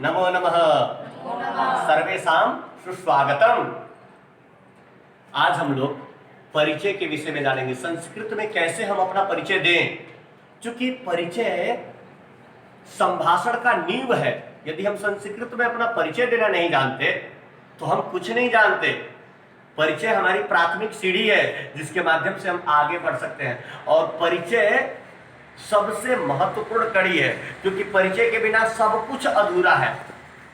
नमो नमः। सर्वेषां सुस्वागतम। आज हम लोग परिचय के विषय में जानेंगे। संस्कृत में कैसे हम अपना परिचय दें, क्योंकि परिचय संभाषण का नींव है। यदि हम संस्कृत में अपना परिचय देना नहीं जानते तो हम कुछ नहीं जानते। परिचय हमारी प्राथमिक सीढ़ी है जिसके माध्यम से हम आगे बढ़ सकते हैं, और परिचय सबसे महत्वपूर्ण कड़ी है, क्योंकि परिचय के बिना सब कुछ अधूरा है।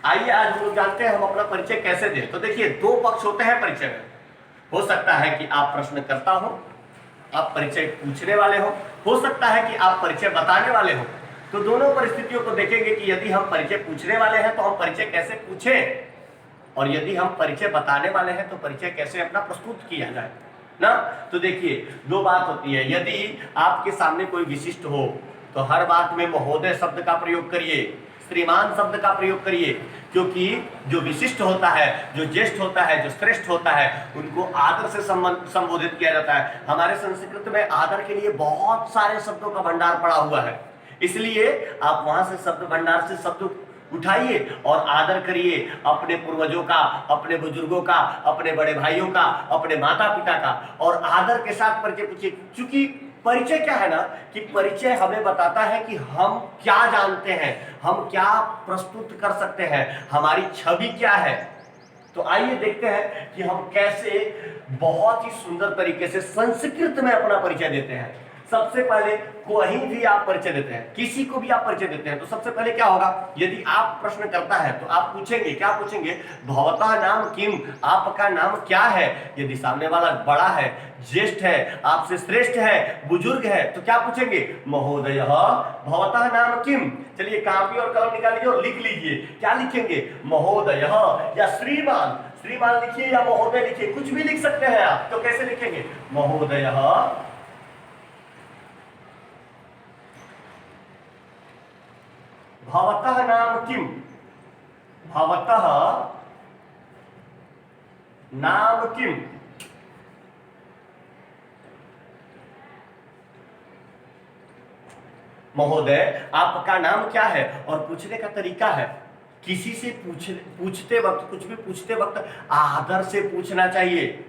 आइए आज हम लोग जानते हैं हम अपना परिचय कैसे दें। तो देखिए, दो पक्ष होते हैं परिचय में। हो सकता है कि आप प्रश्नकर्ता हो, आप परिचय पूछने वाले हो सकता है कि आप परिचय बताने वाले हो। तो दोनों परिस्थितियों को देखेंगे कि यदि हम परिचय पूछने वाले हैं तो हम परिचय कैसे पूछें, और यदि हम परिचय बताने वाले हैं तो परिचय कैसे अपना प्रस्तुत किया जाए ना। तो देखिए, दो बात होती है। यदि आपके सामने कोई विशिष्ट हो तो हर बात में महोदय शब्द का प्रयोग करिए, श्रीमान शब्द का प्रयोग करिए, क्योंकि जो विशिष्ट होता है, जो ज्येष्ठ होता है, जो श्रेष्ठ होता है, उनको आदर से संबोधित किया जाता है। हमारे संस्कृत में आदर के लिए बहुत सारे शब्दों का भंडार पड़ा हुआ है, इसलिए आप वहां से शब्द भंडार से शब्द उठाइए और आदर करिए अपने पूर्वजों का, अपने बुजुर्गों का, अपने बड़े भाइयों का, अपने माता पिता का, और आदर के साथ परिचय पूछिए। क्योंकि परिचय क्या है ना, कि परिचय हमें बताता है कि हम क्या जानते हैं, हम क्या प्रस्तुत कर सकते हैं, हमारी छवि क्या है। तो आइए देखते हैं कि हम कैसे बहुत ही सुंदर तरीके से संस्कृत में अपना परिचय देते हैं। सबसे पहले कोई भी आप परिचय देते हैं, किसी को भी आप परिचय देते हैं, तो सबसे पहले क्या होगा, यदि आप प्रश्न करता है तो आप पूछेंगे, क्या पूछेंगे, भवतः नाम किम, आपका नाम क्या है। यदि सामने वाला बड़ा है, ज्येष्ठ है, आपसे श्रेष्ठ है, बुजुर्ग है, तो क्या पूछेंगे, महोदय भवतः नाम किम। चलिए कापी और कलम निकाल लीजिए और लिख लीजिए। क्या लिखेंगे, महोदय या श्रीमान। श्रीमान लिखिए या महोदय लिखिए, कुछ भी लिख सकते हैं आप। तो कैसे लिखेंगे, महोदय भवतः नाम किम, भवतः नाम किम। महोदय आपका नाम क्या है। और पूछने का तरीका है, किसी से पूछते वक्त, कुछ भी पूछते वक्त आदर से पूछना चाहिए।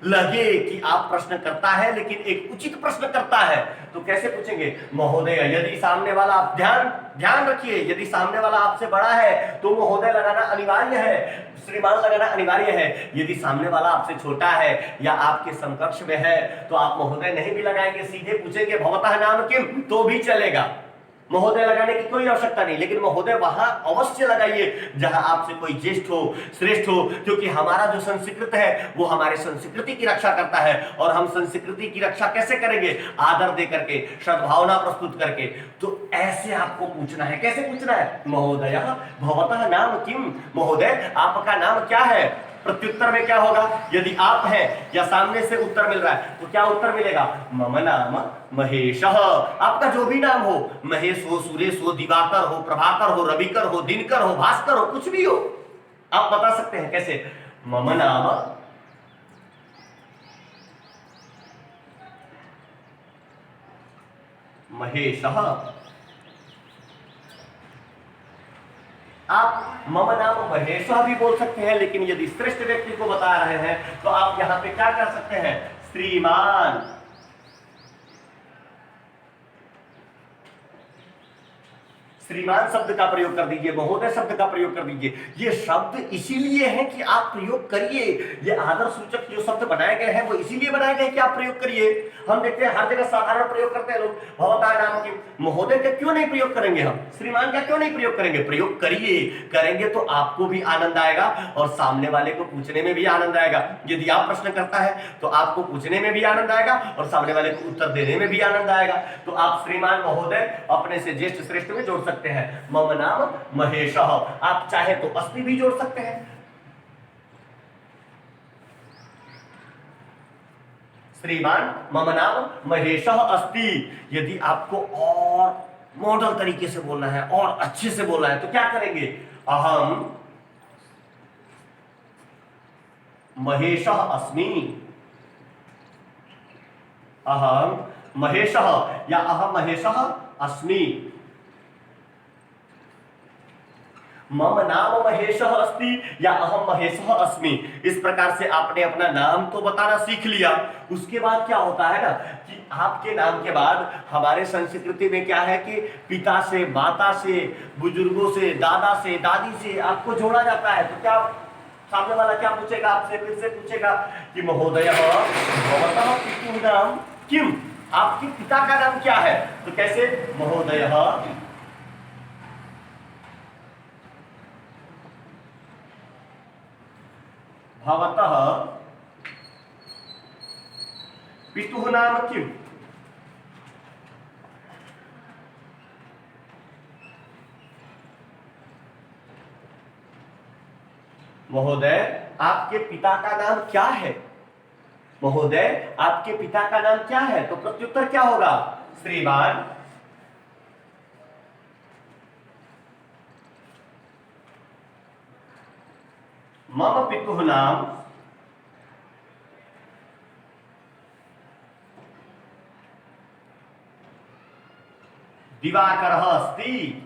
लगे कि आप प्रश्न करता है लेकिन एक उचित प्रश्न करता है, तो कैसे पूछेंगे, महोदय। यदि सामने वाला, आप ध्यान रखिए, यदि सामने वाला आपसे बड़ा है तो महोदय लगाना अनिवार्य है, श्रीमान लगाना अनिवार्य है। यदि सामने वाला आपसे छोटा है या आपके समकक्ष में है तो आप महोदय नहीं भी लगाएंगे, सीधे पूछेंगे भवतः नाम किम, तो भी चलेगा। महोदय लगाने की कोई आवश्यकता नहीं, लेकिन महोदय वहां अवश्य लगाइए जहां आपसे कोई ज्येष्ठ हो, श्रेष्ठ हो, क्योंकि हमारा जो संस्कृत है वो हमारे संस्कृति की रक्षा करता है। और हम संस्कृति की रक्षा कैसे करेंगे, आदर दे करके, सद्भावना प्रस्तुत करके। तो ऐसे आपको पूछना है। कैसे पूछना है, महोदय भवतः नाम किम, महोदय आपका नाम क्या है। प्रत्युत्तर में क्या होगा, यदि आप हैं या सामने से उत्तर मिल रहा है तो क्या उत्तर मिलेगा, मम नाम महेश। आपका जो भी नाम हो, महेश हो, सुरेश हो, दिवाकर हो, प्रभाकर हो, रविकर हो, दिनकर हो, भास्कर हो, कुछ भी हो, आप बता सकते हैं। कैसे, मम नाम महेश। आप मम नाम महेश भी बोल सकते हैं, लेकिन यदि श्रेष्ठ व्यक्ति को बता रहे हैं तो आप यहां पे क्या कर सकते हैं, श्रीमान। श्रीमान शब्द का प्रयोग कर दीजिए, महोदय शब्द का प्रयोग कर दीजिए। ये शब्द इसीलिए हैं कि आप प्रयोग करिए। ये आदर सूचक जो शब्द बनाए गए हैं वो इसीलिए बनाए गए कि आप प्रयोग करिए। हम देखते हैं हर जगह साधारण प्रयोग करते हैं लोग, भवतः नाम किम, महोदय का क्यों नहीं प्रयोग करेंगे हम, श्रीमान का क्यों नहीं प्रयोग करेंगे। प्रयोग करिए, करेंगे तो आपको भी आनंद आएगा और सामने वाले को पूछने में भी आनंद आएगा। यदि आप प्रश्न करता है तो आपको पूछने में भी आनंद आएगा और सामने वाले को उत्तर देने में भी आनंद आएगा। तो आप श्रीमान, महोदय अपने से ज्येष्ठ श्रेष्ठ में जोड़ सकते हैं। मम नाम महेश, आप चाहे तो अस्ति भी जोड़ सकते हैं। श्रीमान मम नाम महेश अस्ति। यदि आपको और मॉडल तरीके से बोलना है और अच्छे से बोलना है तो क्या करेंगे, अहम महेश अस्मि। अहम महेश या अहम महेश अस्मि। मम नाम महेशः अस्ति या अहम महेशः अस्मि। इस प्रकार से आपने अपना नाम तो बताना सीख लिया। उसके बाद क्या होता है ना कि आपके नाम के बाद हमारे संस्कृति में क्या है कि पिता से, माता से, बुजुर्गों से, दादा से, दादी से आपको जोड़ा जाता है। तो क्या सामने वाला क्या पूछेगा आपसे, फिर से पूछेगा कि महोदय भवतः पितुः नाम किम, आपके पिता का नाम क्या है। तो कैसे, महोदय भवतः पितुः नाम किम। महोदय आपके पिता का नाम क्या है। महोदय आपके पिता का नाम क्या है। तो प्रत्युत्तर क्या होगा, श्रीमान मम पितुः नाम दिवाकरः अस्ति।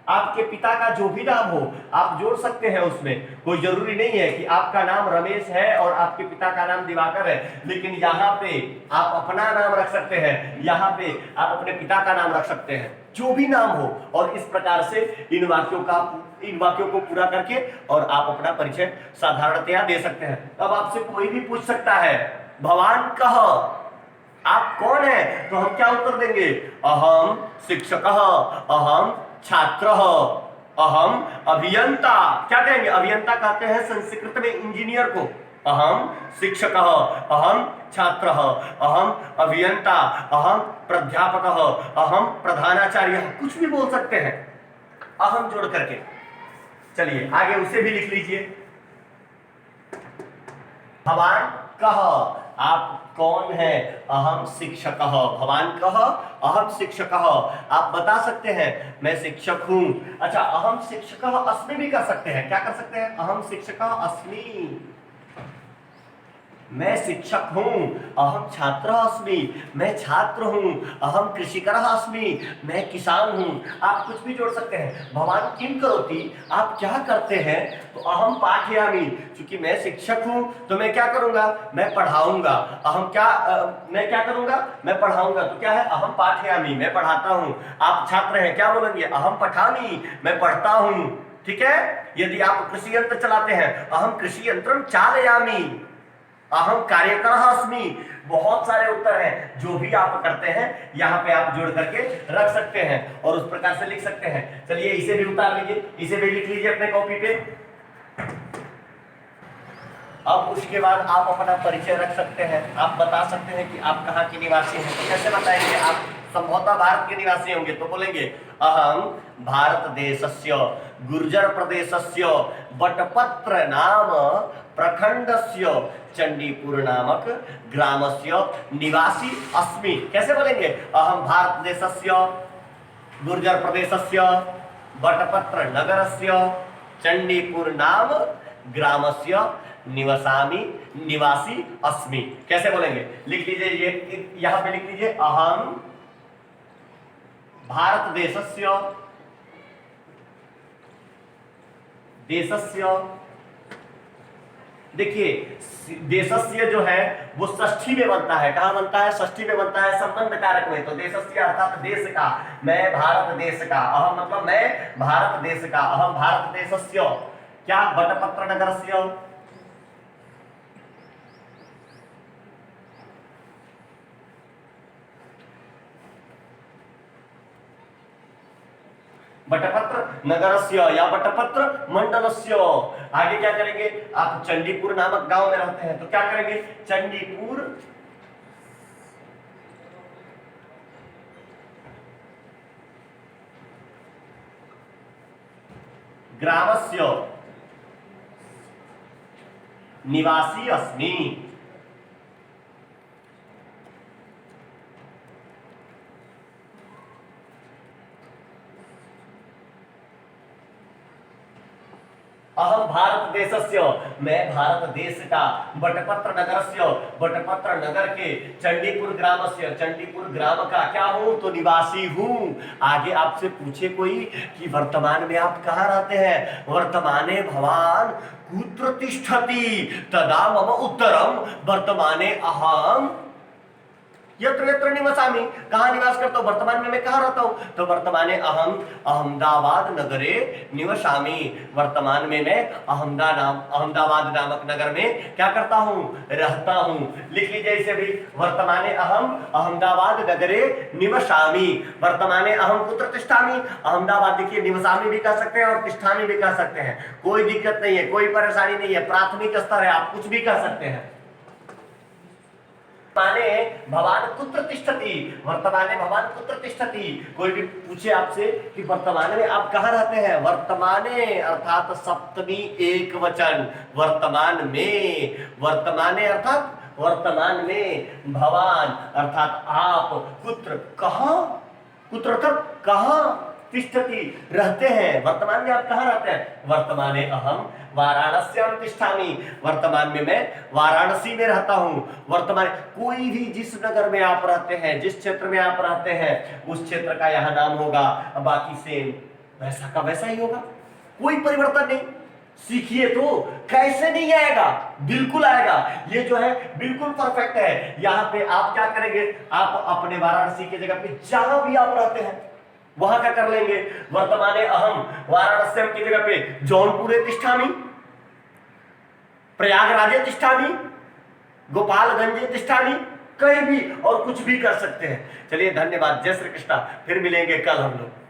आपके पिता का जो भी नाम हो आप जोड़ सकते हैं उसमें, कोई जरूरी नहीं है कि आपका नाम रमेश है और आपके पिता का नाम दिवाकर है, लेकिन यहाँ पे आप अपना नाम रख सकते हैं, यहाँ पे आप अपने पिता का नाम रख सकते हैं, जो भी नाम हो। और इस प्रकार से इन वाक्यों को पूरा करके और आप अपना परिचय साधारणतया दे सकते हैं। अब आपसे कोई भी पूछ सकता है भवान कह, आप कौन है, तो हम क्या उत्तर देंगे, अहम शिक्षकः, अहम छात्रः, अहम अभियंता। क्या कहेंगे, अभियंता कहते हैं संस्कृत में इंजीनियर को। अहम शिक्षकः, अहम छात्रः, अहम अभियंता, अहम प्राध्यापकः, अहम प्रधानाचार्य, कुछ भी बोल सकते हैं अहम जोड़ करके। चलिए आगे उसे भी लिख लीजिए। भवान कह, आप कौन है, अहम शिक्षकः। भवान कह अहम शिक्षकः, आप बता सकते हैं मैं शिक्षक हूं। अच्छा, अहम शिक्षकः अस्मि भी कर सकते हैं। क्या कर सकते हैं, अहम शिक्षकः अस्मि, मैं शिक्षक हूं। अहम छात्रः अस्मि, मैं छात्र हूं। अहम कृषिकरः अस्मि, मैं किसान हूं। आप कुछ भी जोड़ सकते हैं। भवान किम करोति, आप क्या करते हैं। तो अहम पाठयामि, क्योंकि मैं शिक्षक हूं तो मैं क्या करूंगा, मैं पढ़ाऊंगा। मैं क्या करूंगा, मैं पढ़ाऊंगा। तो क्या है, अहम पाठयामि, मैं पढ़ाता हूं। आप छात्र हैं, क्या बोलेंगे, अहम पठामि, मैं पढ़ता हूं। ठीक है। यदि आप कृषि यंत्र चलाते हैं, अहम कृषि यंत्रम चालयामि, अहम कार्यकरः अस्मि। बहुत सारे उत्तर हैं, जो भी आप करते हैं यहाँ पे आप जोड़ करके रख सकते हैं और उस प्रकार से लिख सकते हैं। चलिए इसे भी उतार लीजिए, इसे भी लिख लीजिए अपने कॉपी पे। अब उसके बाद आप अपना परिचय रख सकते हैं। आप बता सकते हैं कि आप कहाँ के निवासी हैं। तो कैसे बताएंगे, आप संभवतः भारत के निवासी होंगे तो बोलेंगे अहम भारत देशस्य गुर्जर प्रदेशस्य बटपत्र नाम प्रखंडस्य चंडीपुर नामक ग्रामस्य निवासी अस्मि। कैसे बोलेंगे, अहम भारत देशस्य गुर्जर प्रदेशस्य बटपत्र नगरस्य चंडीपुर नाम ग्रामस्य निवासी अस्मि। कैसे बोलेंगे, लिख लीजिए, ये यहां पे लिख लीजिए, अहम भारत देशस्य देखिए देशस्य जो है वो षष्ठी में बनता है। कहां बनता है, षष्ठी में बनता है, संबंध कारक में। तो देशस्य अर्थात देश का, मैं भारत देश का, अहम मतलब मैं भारत देश का, अहम भारत देशस्य क्या बटपत्र नगरस्य, बटपत्र नगरस्य या बटपत्र मंडलस्य। आगे क्या करेंगे, आप चंडीपुर नामक गांव में रहते हैं तो क्या करेंगे, चंडीपुर ग्रामस्य निवासी अस्मि। अहम भारत देशस्य, मैं भारत देश का, बटपत्र नगरस्य, बटपत्र नगर के, चंडीपुर ग्रामस्य, चंडीपुर ग्राम का क्या हूं, तो निवासी हूं। आगे आपसे पूछे कोई कि वर्तमान में आप कहाँ रहते हैं, वर्तमाने भवान कुत्र तिष्ठति, तदा मम उत्तरम वर्तमाने अहम यत्र यत्र निवसामि, कहाँ निवास करता हूँ, वर्तमान में मैं कहाँ रहता हूँ, तो वर्तमाने अहम अहमदाबाद नगरे निवसामि, वर्तमान में मैं अहमदाबाद नामक नगर में क्या करता हूँ, रहता हूँ। लिख लीजिए इसे भी, वर्तमाने अहम अहमदाबाद नगरे निवसामि, वर्तमाने अहम कुत्र तिष्ठामि, अहमदाबाद देखिए निवसामि भी कह सकते हैं और तिष्ठामि भी कह सकते हैं, कोई दिक्कत नहीं है, कोई परेशानी नहीं है, प्राथमिक स्तर है, आप कुछ भी कह सकते हैं। वर्तमाने भवान कुत्र तिष्ठति, वर्तमाने भवान कुत्र तिष्ठति, कोई भी पूछे आपसे कि वर्तमान में आप कहाँ रहते हैं, वर्तमाने अर्थात सप्तमी एक वचन, वर्तमान में, वर्तमाने अर्थात वर्तमान में, भवान अर्थात आप, कुत्र कहाँ, कुत्र अर्थात कहाँ, तिष्ठति रहते हैं, वर्तमान में आप कहाँ रहते हैं, वर्तमाने अहम वाराणस्याम तिष्ठामि, वर्तमान में मैं वाराणसी में रहता हूं। वर्तमान कोई भी जिस नगर में आप रहते हैं, जिस क्षेत्र में आप रहते हैं, उस क्षेत्र का यहां नाम होगा, बाकी सेम वैसा का वैसा ही होगा, कोई परिवर्तन नहीं। सीखिए तो कैसे नहीं आएगा, बिल्कुल आएगा, ये जो है बिल्कुल परफेक्ट है। यहाँ पे आप क्या करेंगे, आप अपने वाराणसी की जगह पे जहां भी आप रहते हैं वहां क्या कर लेंगे, वर्तमाने अहम वाराणस्यम की जगह पे जौनपुरे तिष्ठामि, प्रयागराजे तिष्ठामि, गोपालगंजे तिष्ठामि, कहीं भी और कुछ भी कर सकते हैं। चलिए धन्यवाद, जय श्री कृष्णा, फिर मिलेंगे कल हम लोग।